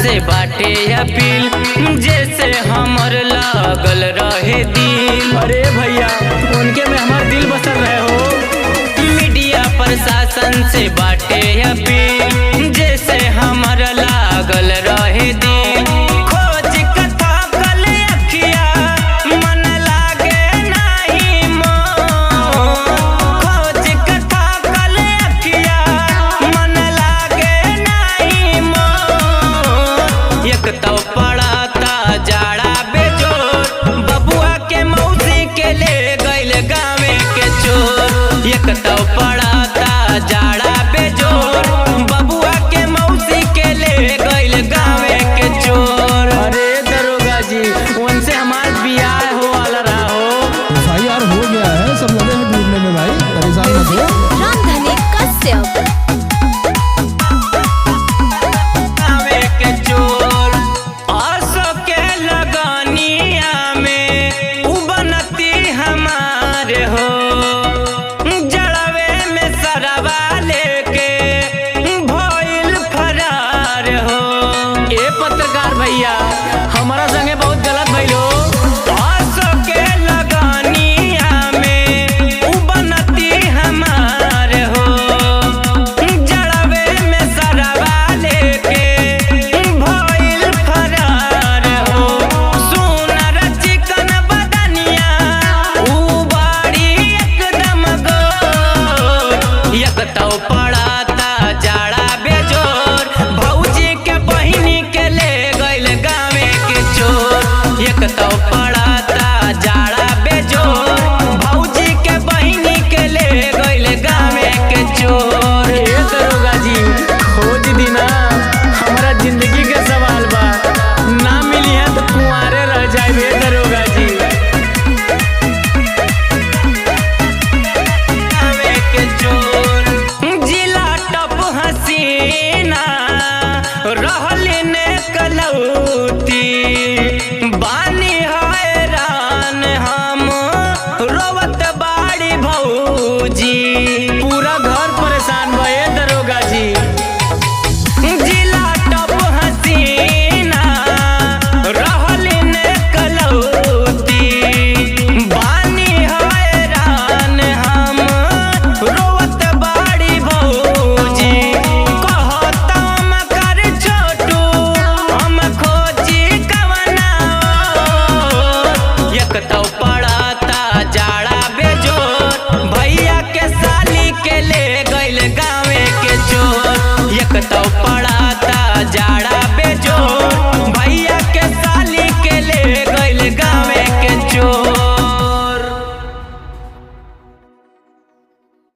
से बाटे अपील जैसे हमर लागल रहे दिल। अरे भैया उनके में हमार दिल बसल रहे हो। मीडिया प्रशासन से बाटे अपील जैसे हमर लागल रहे दिल। खोज कथा कल अखिया मन लागे नहीं मोर। खोज कथा कल अखिया मन लागे नहीं मोर। एक तो पड़ाता जाड़ा बेजोर बबुआ के मौसी के ले गइल गाँव के चोर। एक तो पड़ा